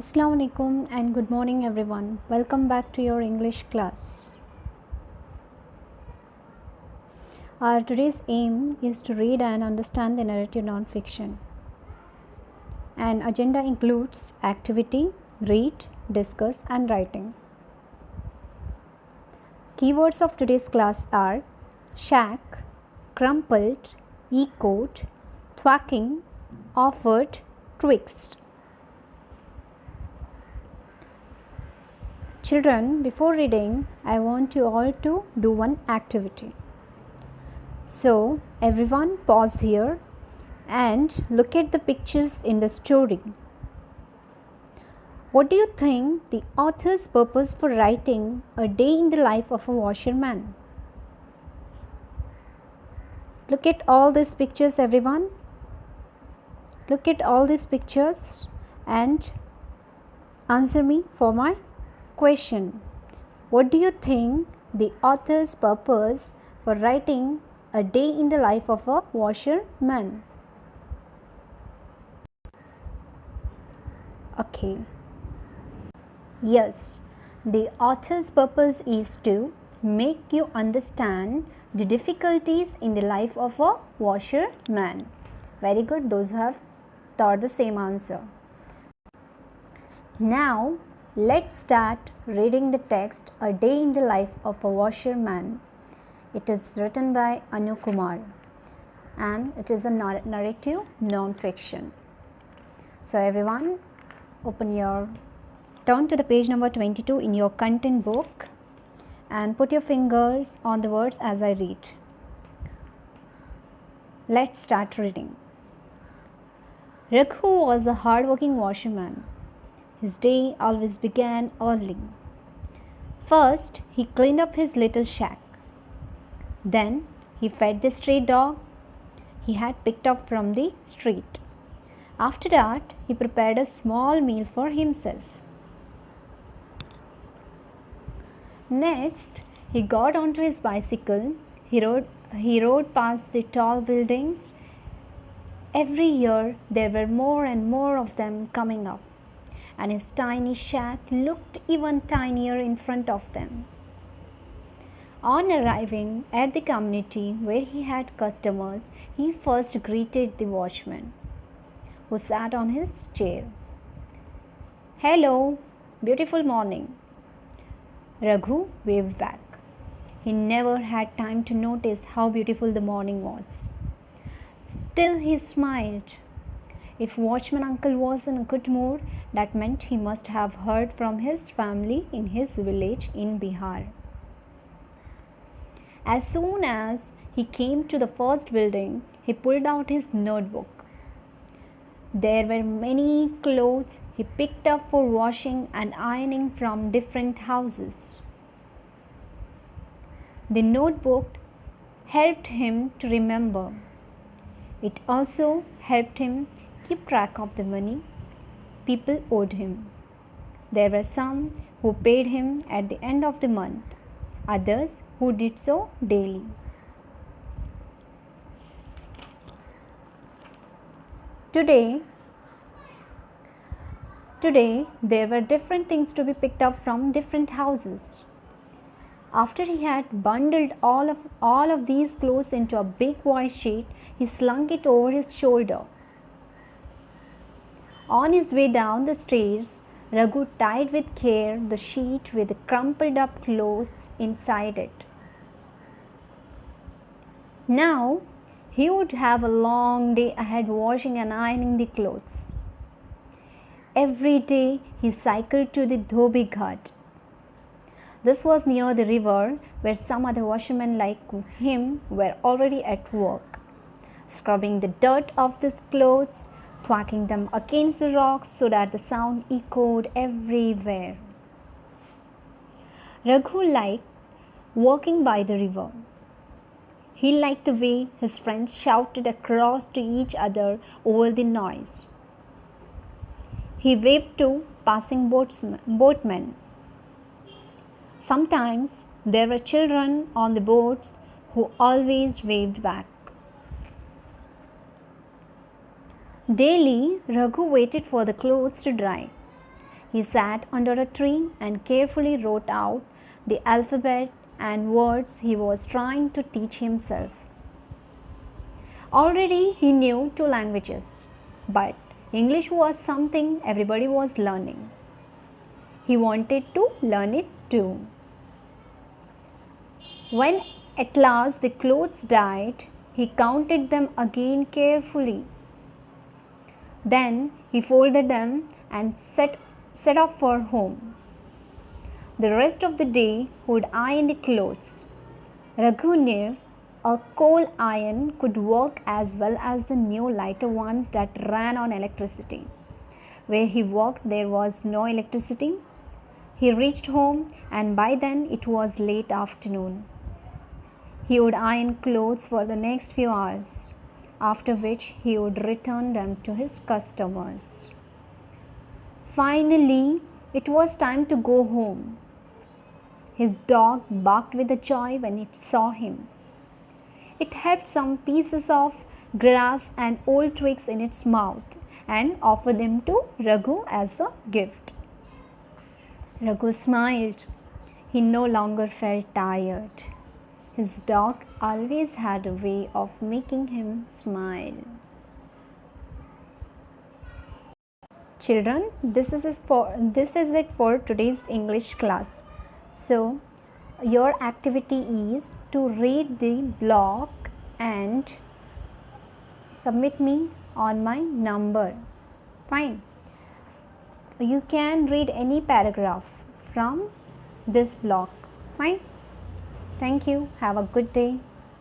Assalamu alaikum and good morning everyone. Welcome back to your English class. Our today's aim is to read and understand the narrative non-fiction. And agenda includes activity, read, discuss and writing. Keywords of today's class are shack, crumpled, echoed, thwacking, offered, twixt. Children, before reading, I want you all to do one activity. So, everyone pause here and look at the pictures in the story. What do you think the author's purpose for writing a day in the life of a washerman? Look at all these pictures, everyone. Look at all these pictures and answer me for my question. What do you think the author's purpose for writing a day in the life of a washerman? Okay. Yes, the author's purpose is to make you understand the difficulties in the life of a washerman. Very good, those who have thought the same answer. Now, let's start reading the text A Day in the Life of a Washerman. It is written by Anu Kumar and it is a narrative non-fiction. So everyone, turn to the page number 22 in your content book and put your fingers on the words as I read. Let's start reading. Raghu was a hard-working washerman. His day always began early. First, he cleaned up his little shack. Then, he fed the stray dog he had picked up from the street. After that, he prepared a small meal for himself. Next, he got onto his bicycle. He rode past the tall buildings. Every year, there were more and more of them coming up, and his tiny shack looked even tinier in front of them. On arriving at the community where he had customers, he first greeted the watchman, who sat on his chair. "Hello, beautiful morning." Raghu waved back. He never had time to notice how beautiful the morning was. Still, he smiled. If watchman uncle was in a good mood, that meant he must have heard from his family in his village in Bihar. As soon as he came to the first building, he pulled out his notebook. There were many clothes he picked up for washing and ironing from different houses. The notebook helped him to remember. It also helped him keep track of the money people owed him. There were some who paid him at the end of the month, others who did so daily. Today, there were different things to be picked up from different houses. After he had bundled all of these clothes into a big white sheet, he slung it over his shoulder. On his way down the stairs, Raghu tied with care the sheet with the crumpled up clothes inside it. Now, he would have a long day ahead washing and ironing the clothes. Every day, he cycled to the Dhobi Ghat. This was near the river where some other washermen like him were already at work, scrubbing the dirt off the clothes, thwacking them against the rocks so that the sound echoed everywhere. Raghu liked walking by the river. He liked the way his friends shouted across to each other over the noise. He waved to passing boatmen. Sometimes there were children on the boats who always waved back. Daily, Raghu waited for the clothes to dry. He sat under a tree and carefully wrote out the alphabet and words he was trying to teach himself. Already he knew 2 languages, but English was something everybody was learning. He wanted to learn it too. When at last the clothes dried, he counted them again carefully. Then he folded them and set off for home. The rest of the day he would iron the clothes. Raghu knew a coal iron could work as well as the new lighter ones that ran on electricity. Where he worked, there was no electricity. He reached home, and by then it was late afternoon. He would iron clothes for the next few hours, after which he would return them to his customers. Finally, it was time to go home. His dog barked with joy when it saw him. It had some pieces of grass and old twigs in its mouth and offered them to Raghu as a gift. Raghu smiled. He no longer felt tired. His dog always had a way of making him smile. Children, this is it for today's English class. So, your activity is to read the blog and submit me on my number. Fine. You can read any paragraph from this blog. Fine. Thank you. Have a good day.